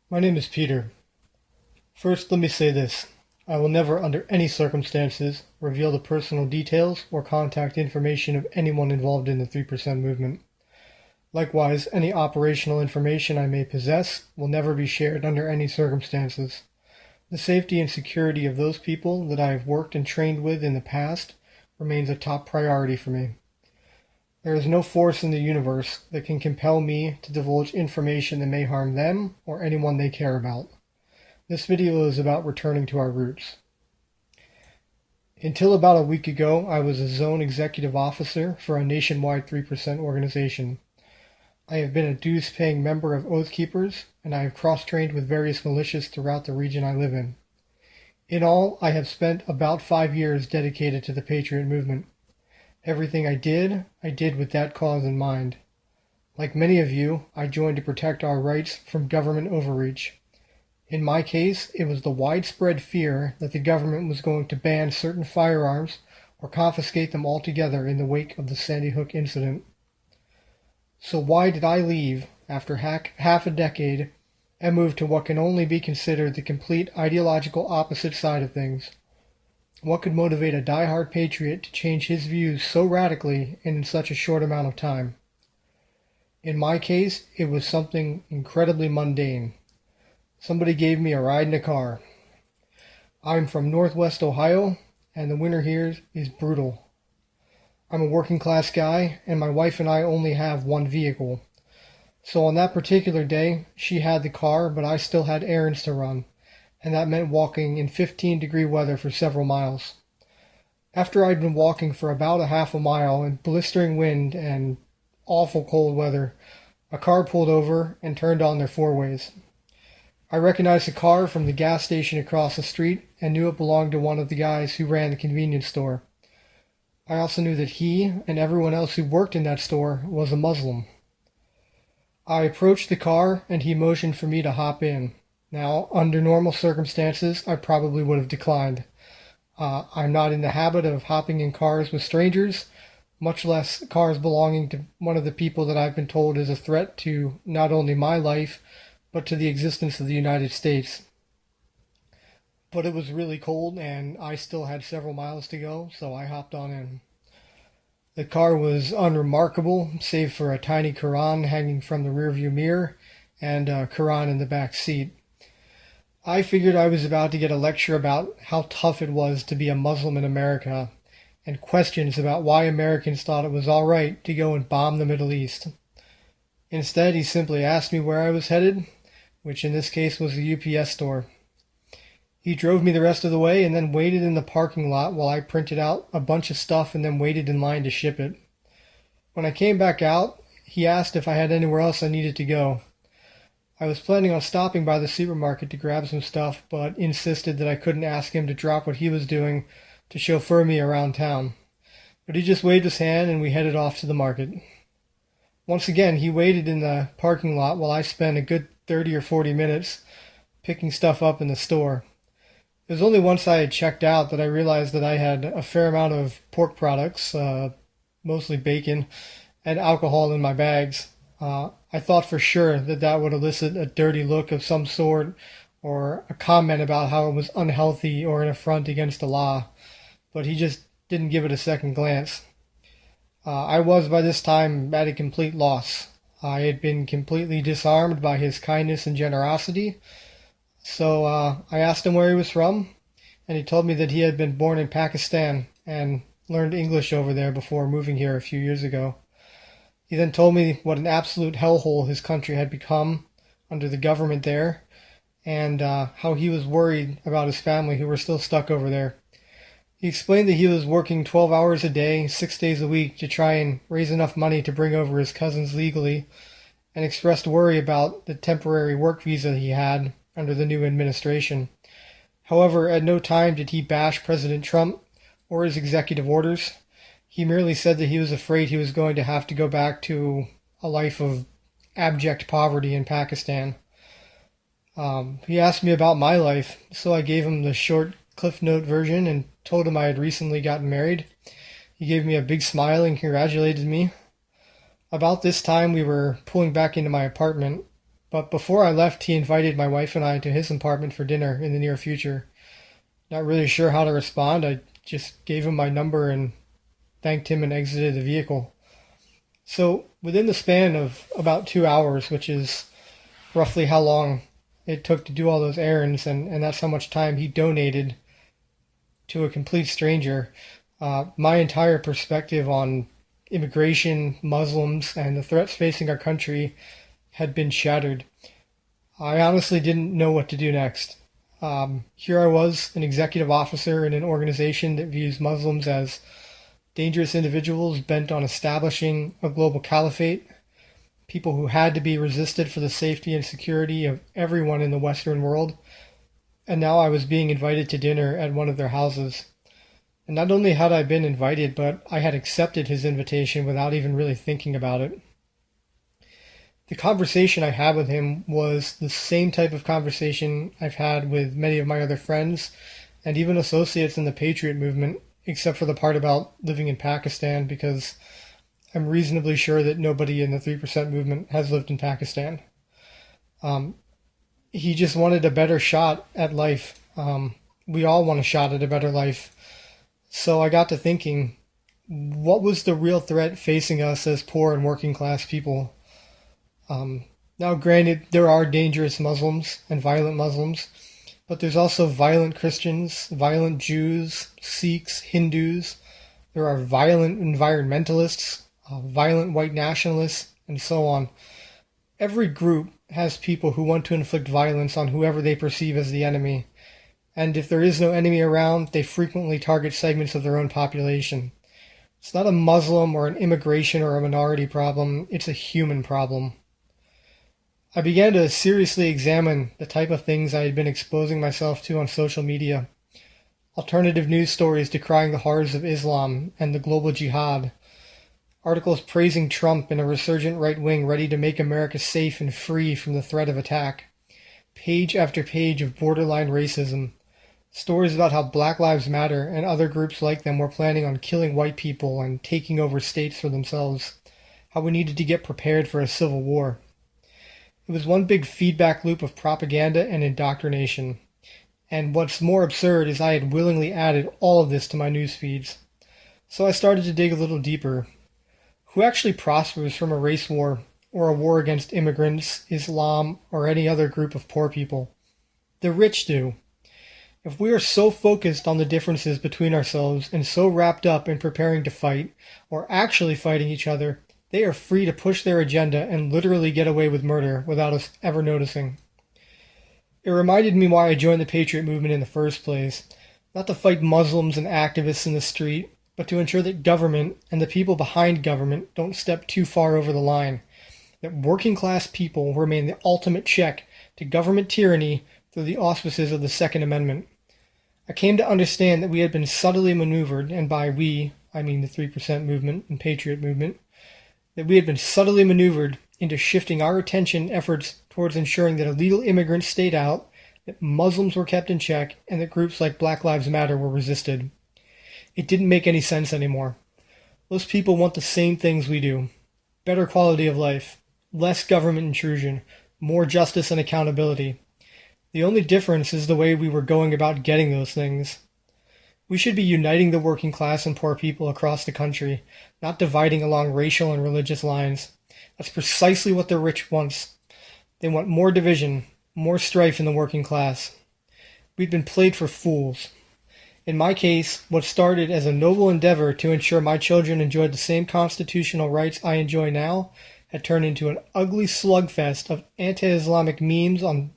My name is Peter. First, let me say this. I will never, under any circumstances, reveal the personal details or contact information of anyone involved in the 3% movement. Likewise, any operational information I may possess will never be shared under any circumstances. The safety and security of those people that I have worked and trained with in the past remains a top priority for me. There is no force in the universe that can compel me to divulge information that may harm them or anyone they care about. This video is about returning to our roots. Until about a week ago, I was a zone executive officer for a nationwide 3% organization. I have been a dues-paying member of Oath Keepers, and I have cross-trained with various militias throughout the region I live in. In all, I have spent about 5 years dedicated to the Patriot movement. Everything I did with that cause in mind. Like many of you, I joined to protect our rights from government overreach. In my case, it was the widespread fear that the government was going to ban certain firearms or confiscate them altogether in the wake of the Sandy Hook incident. So why did I leave after half a decade and move to what can only be considered the complete ideological opposite side of things? What could motivate a die-hard patriot to change his views so radically and in such a short amount of time? In my case, it was something incredibly mundane. Somebody gave me a ride in a car. I'm from Northwest Ohio, and the winter here is brutal. I'm a working class guy, and my wife and I only have one vehicle. So on that particular day, she had the car, but I still had errands to run, and that meant walking in 15-degree weather for several miles. After I'd been walking for about a half a mile in blistering wind and awful cold weather, a car pulled over and turned on their four-ways. I recognized the car from the gas station across the street and knew it belonged to one of the guys who ran the convenience store. I also knew that he and everyone else who worked in that store was a Muslim. I approached the car and he motioned for me to hop in. Now, under normal circumstances, I probably would have declined. I'm not in the habit of hopping in cars with strangers, much less cars belonging to one of the people that I've been told is a threat to not only my life, but to the existence of the United States. But it was really cold and I still had several miles to go, so I hopped on in. The car was unremarkable, save for a tiny Quran hanging from the rearview mirror and a Quran in the back seat. I figured I was about to get a lecture about how tough it was to be a Muslim in America and questions about why Americans thought it was all right to go and bomb the Middle East. Instead, he simply asked me where I was headed, which in this case was the UPS store. He drove me the rest of the way and then waited in the parking lot while I printed out a bunch of stuff and then waited in line to ship it. When I came back out, he asked if I had anywhere else I needed to go. I was planning on stopping by the supermarket to grab some stuff, but insisted that I couldn't ask him to drop what he was doing to chauffeur me around town. But he just waved his hand and we headed off to the market. Once again, he waited in the parking lot while I spent a good 30 or 40 minutes picking stuff up in the store. It was only once I had checked out that I realized that I had a fair amount of pork products, mostly bacon, and alcohol in my bags. I thought for sure that that would elicit a dirty look of some sort or a comment about how it was unhealthy or an affront against the law, but he just didn't give it a second glance. I was by this time at a complete loss. I had been completely disarmed by his kindness and generosity, so I asked him where he was from, and he told me that he had been born in Pakistan and learned English over there before moving here a few years ago. He then told me what an absolute hellhole his country had become under the government there, and how he was worried about his family who were still stuck over there. He explained that he was working 12 hours a day, 6 days a week to try and raise enough money to bring over his cousins legally, and expressed worry about the temporary work visa he had under the new administration. However, at no time did he bash President Trump or his executive orders. He merely said that he was afraid he was going to have to go back to a life of abject poverty in Pakistan. He asked me about my life, so I gave him the short Cliff Note version and told him I had recently gotten married. He gave me a big smile and congratulated me. About this time, we were pulling back into my apartment. But before I left, he invited my wife and I to his apartment for dinner in the near future. Not really sure how to respond. I just gave him my number and thanked him and exited the vehicle. So within the span of about 2 hours, which is roughly how long it took to do all those errands, and that's how much time he donated to a complete stranger, my entire perspective on immigration, Muslims, and the threats facing our country had been shattered. I honestly didn't know what to do next. Here I was, an executive officer in an organization that views Muslims as dangerous individuals bent on establishing a global caliphate, people who had to be resisted for the safety and security of everyone in the Western world, and now I was being invited to dinner at one of their houses. And not only had I been invited, but I had accepted his invitation without even really thinking about it. The conversation I had with him was the same type of conversation I've had with many of my other friends and even associates in the Patriot movement, except for the part about living in Pakistan, because I'm reasonably sure that nobody in the 3% movement has lived in Pakistan. He just wanted a better shot at life. We all want a shot at a better life. So I got to thinking, what was the real threat facing us as poor and working class people? Now, granted, there are dangerous Muslims and violent Muslims, but there's also violent Christians, violent Jews, Sikhs, Hindus. There are violent environmentalists, violent white nationalists, and so on. Every group has people who want to inflict violence on whoever they perceive as the enemy. And if there is no enemy around, they frequently target segments of their own population. It's not a Muslim or an immigration or a minority problem, it's a human problem. I began to seriously examine the type of things I had been exposing myself to on social media. Alternative news stories decrying the horrors of Islam and the global jihad. Articles praising Trump and a resurgent right wing ready to make America safe and free from the threat of attack. Page after page of borderline racism. Stories about how Black Lives Matter and other groups like them were planning on killing white people and taking over states for themselves. How we needed to get prepared for a civil war. It was one big feedback loop of propaganda and indoctrination. And what's more absurd is I had willingly added all of this to my news feeds. So I started to dig a little deeper. Who actually prospers from a race war or a war against immigrants, Islam, or any other group of poor people? The rich do. If we are so focused on the differences between ourselves and so wrapped up in preparing to fight, or actually fighting each other, they are free to push their agenda and literally get away with murder without us ever noticing. It reminded me why I joined the Patriot movement in the first place. Not to fight Muslims and activists in the street, but to ensure that government and the people behind government don't step too far over the line. That working class people remain the ultimate check to government tyranny through the auspices of the Second Amendment. I came to understand that we had been subtly maneuvered, and by we, I mean the 3% movement and Patriot movement, that we had been subtly maneuvered into shifting our attention efforts towards ensuring that illegal immigrants stayed out, that Muslims were kept in check, and that groups like Black Lives Matter were resisted. It didn't make any sense anymore. Those people want the same things we do. Better quality of life, less government intrusion, more justice and accountability. The only difference is the way we were going about getting those things. We should be uniting the working class and poor people across the country, not dividing along racial and religious lines. That's precisely what the rich wants. They want more division, more strife in the working class. We've been played for fools. In my case, what started as a noble endeavor to ensure my children enjoyed the same constitutional rights I enjoy now had turned into an ugly slugfest of anti-Islamic memes on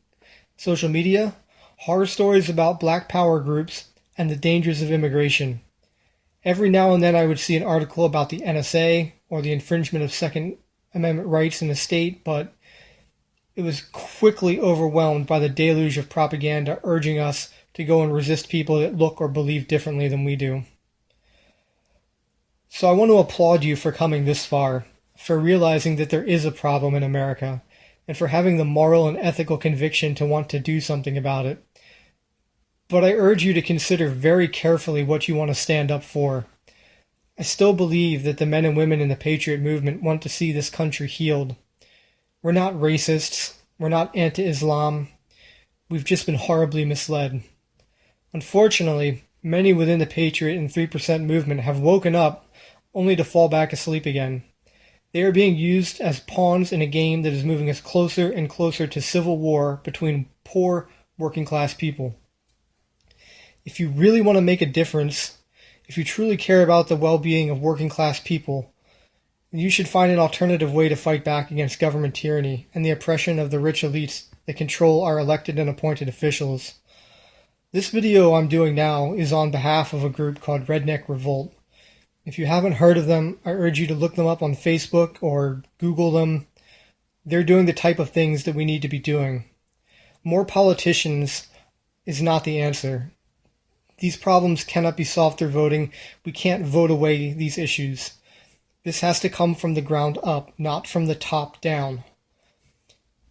social media, horror stories about black power groups, and the dangers of immigration. Every now and then I would see an article about the NSA or the infringement of Second Amendment rights in the state, but it was quickly overwhelmed by the deluge of propaganda urging us to go and resist people that look or believe differently than we do. So I want to applaud you for coming this far, for realizing that there is a problem in America, and for having the moral and ethical conviction to want to do something about it. But I urge you to consider very carefully what you want to stand up for. I still believe that the men and women in the Patriot movement want to see this country healed. We're not racists. We're not anti-Islam. We've just been horribly misled. Unfortunately, many within the Patriot and 3% movement have woken up only to fall back asleep again. They are being used as pawns in a game that is moving us closer and closer to civil war between poor, working-class people. If you really want to make a difference, if you truly care about the well-being of working-class people, you should find an alternative way to fight back against government tyranny and the oppression of the rich elites that control our elected and appointed officials. This video I'm doing now is on behalf of a group called Redneck Revolt. If you haven't heard of them, I urge you to look them up on Facebook or Google them. They're doing the type of things that we need to be doing. More politicians is not the answer. These problems cannot be solved through voting. We can't vote away these issues. This has to come from the ground up, not from the top down.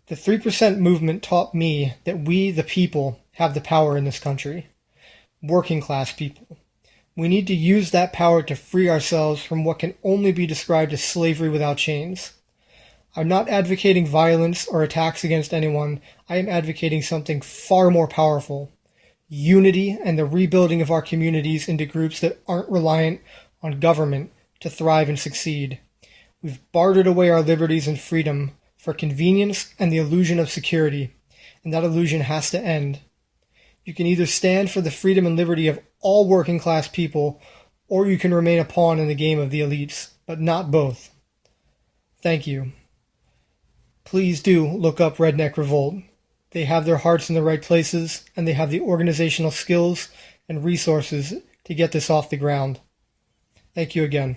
The 3% movement taught me that we, the people, have the power in this country. Working class people. We need to use that power to free ourselves from what can only be described as slavery without chains. I'm not advocating violence or attacks against anyone. I am advocating something far more powerful. Unity and the rebuilding of our communities into groups that aren't reliant on government to thrive and succeed. We've bartered away our liberties and freedom for convenience and the illusion of security, and that illusion has to end. You can either stand for the freedom and liberty of all working class people, or you can remain a pawn in the game of the elites, but not both. Thank you. Please do look up Redneck Revolt. They have their hearts in the right places, and they have the organizational skills and resources to get this off the ground. Thank you again.